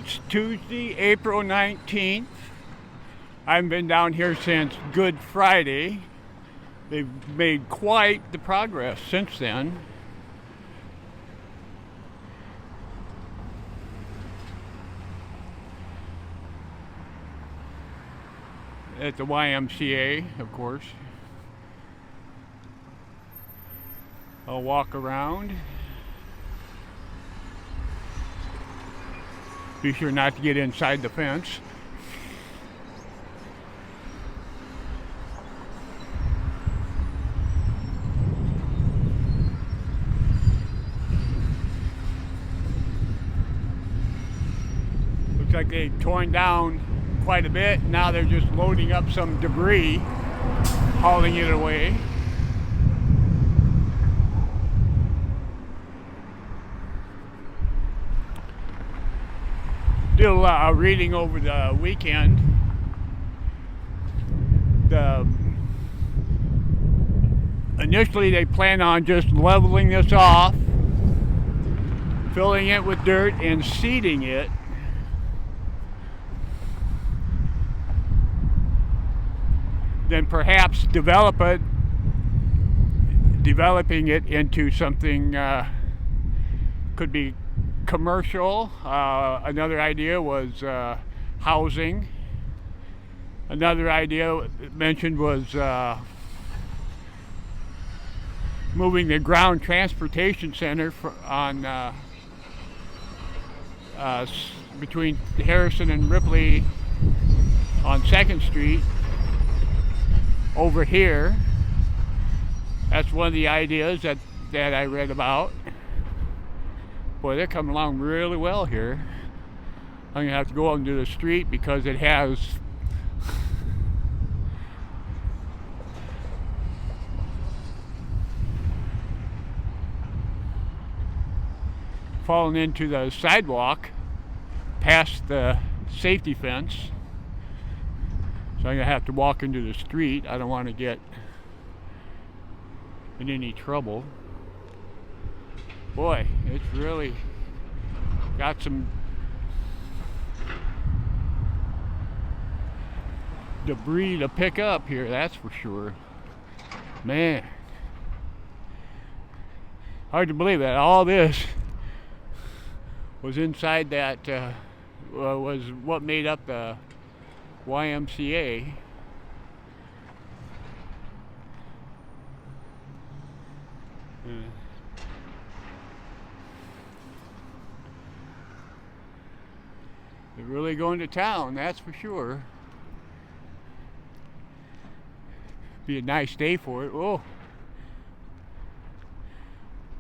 It's Tuesday, April 19th. I haven't been down here since Good Friday. They've made quite the progress since then. At the YMCA, of course. I'll walk around. Be sure not to get inside the fence. Looks like they've torn down quite a bit. Now they're just loading up some debris, hauling it away. Did a lot of reading over the weekend. Initially they plan on just leveling this off, filling it with dirt and seeding it. Then perhaps developing it into something could be commercial. Another idea was housing. Another idea mentioned was moving the ground transportation center between Harrison and Ripley on 2nd Street over here. That's one of the ideas that I read about. Boy, they're coming along really well here. I'm gonna have to go out into the street because it has fallen into the sidewalk past the safety fence. So I'm gonna have to walk into the street. I don't want to get in any trouble. Boy, it's really got some debris to pick up here, that's for sure. Man, hard to believe that all this was inside that, was what made up the YMCA. They're really going to town, that's for sure. Be a nice day for it. Oh,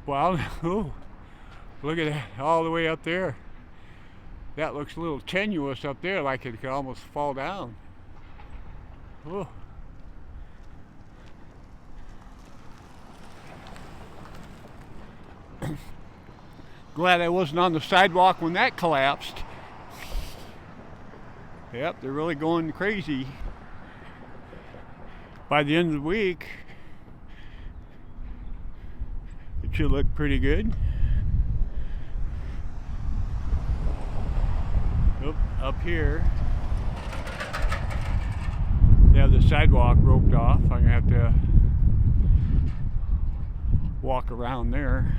wow! Oh, look at that, all the way up there. That looks a little tenuous up there, like it could almost fall down. Oh. Glad I wasn't on the sidewalk when that collapsed. Yep, they're really going crazy. By the end of the week, it should look pretty good. Up here, they have the sidewalk roped off. I'm gonna have to walk around there.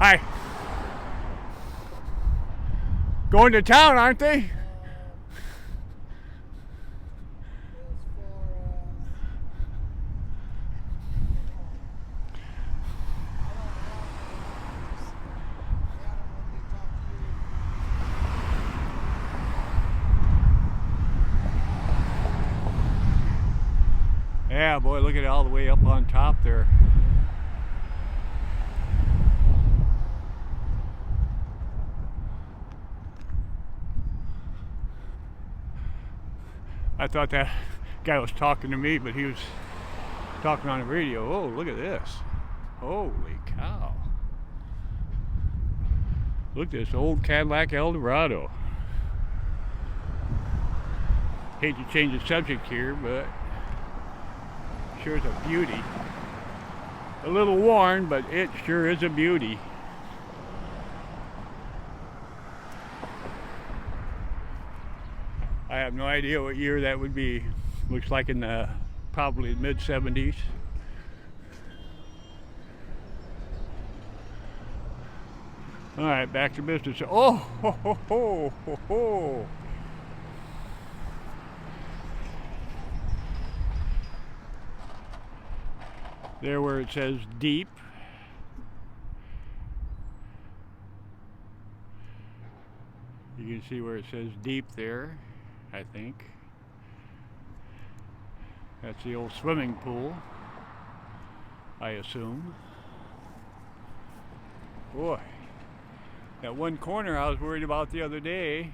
Hi. Going to town, aren't they? Yeah, boy, look at it all the way up on top there. I thought that Guy was talking to me, but he was talking on the radio. Oh, look at this. Holy cow. Look at this old Cadillac Eldorado. Hate to change the subject here, but sure is a beauty. A little worn, but it sure is a beauty. I have no idea what year that would be. Looks like in the probably mid-70s. All right, back to business. Oh, ho, ho, ho, ho, ho. There where it says deep. You can see where it says deep there, I think. That's the old swimming pool, I assume. Boy, that one corner I was worried about the other day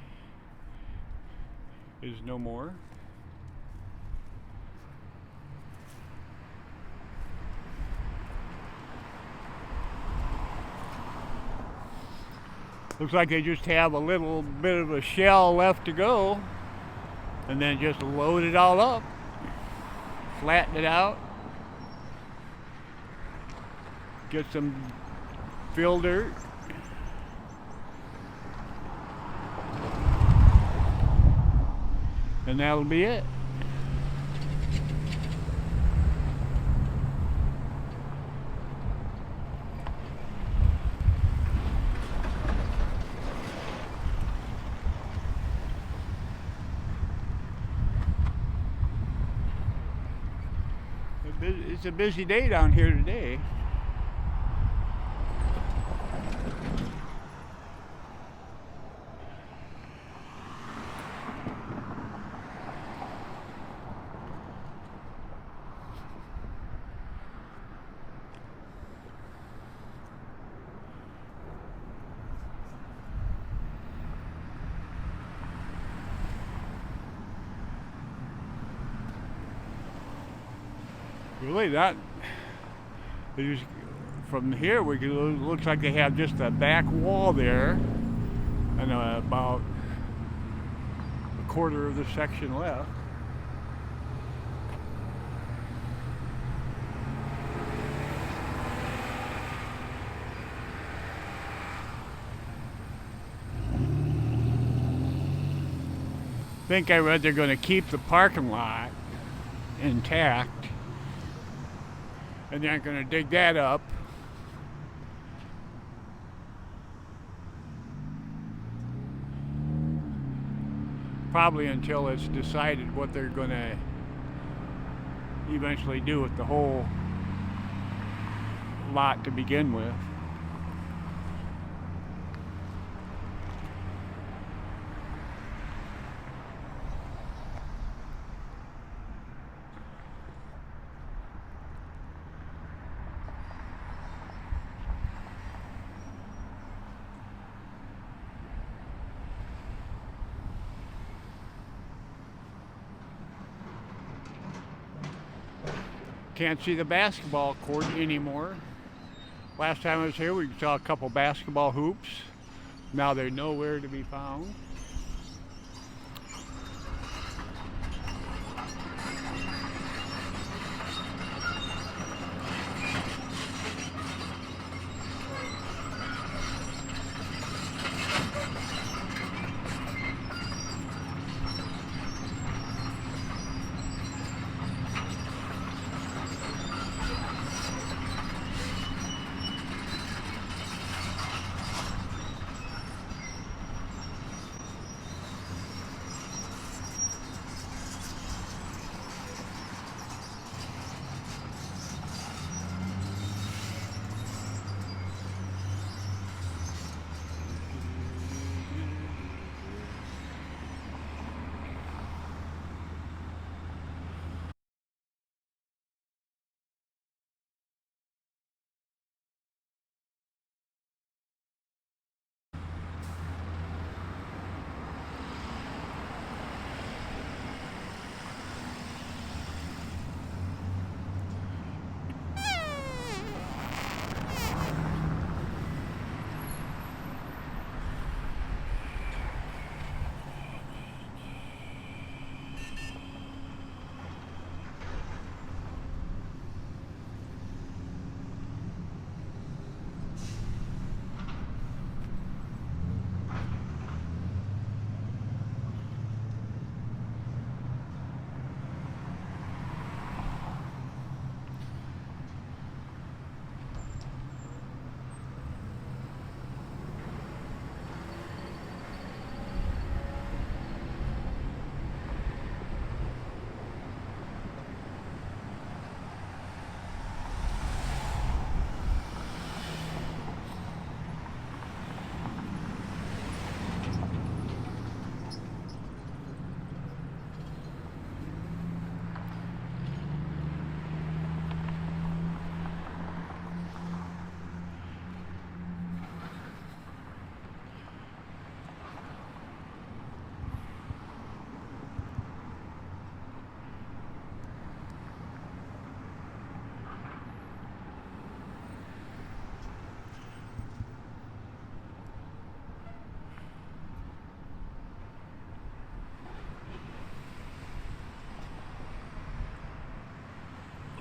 is no more. Looks like they just have a little bit of a shell left to go, and then just load it all up, flatten it out, get some fill dirt, and that'll be it. It's a busy day down here today. Really, that is, from here we can, looks like they have just a back wall there, and about a quarter of the section left. I think I read they're going to keep the parking lot intact. And they're going to dig that up. Probably until it's decided what they're going to eventually do with the whole lot to begin with. Can't see the basketball court anymore. Last time I was here, we saw a couple basketball hoops. Now they're nowhere to be found.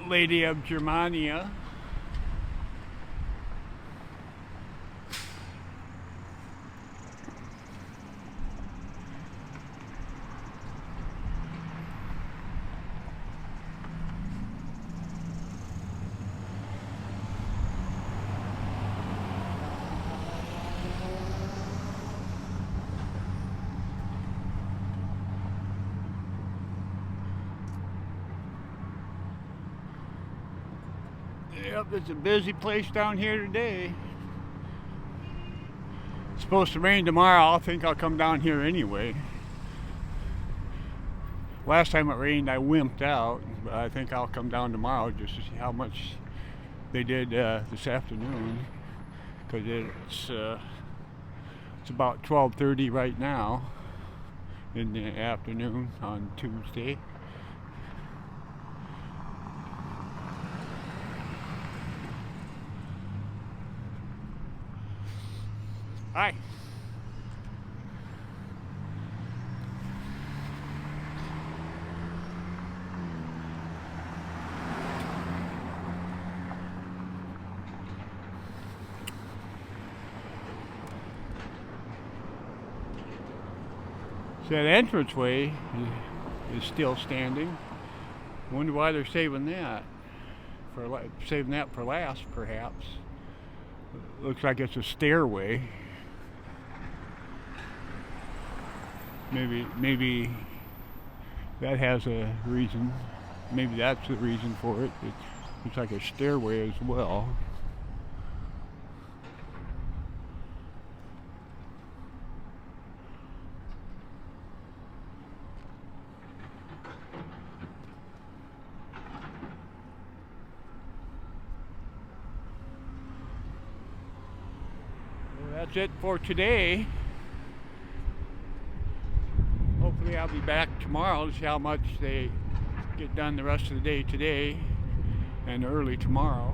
Lady of Germania. Yep, it's a busy place down here today. It's supposed to rain tomorrow. I think I'll come down here anyway. Last time it rained, I wimped out, but I think I'll come down tomorrow just to see how much they did this afternoon. Because it's about 12:30 right now in the afternoon on Tuesday. Hi. So that entranceway is still standing. Wonder why they're saving that for last, perhaps. Looks like it's a stairway. Maybe that has a reason. Maybe that's the reason for it. It looks like a stairway as well. Well, that's it for today. Hopefully I'll be back tomorrow to see how much they get done the rest of the day today and early tomorrow.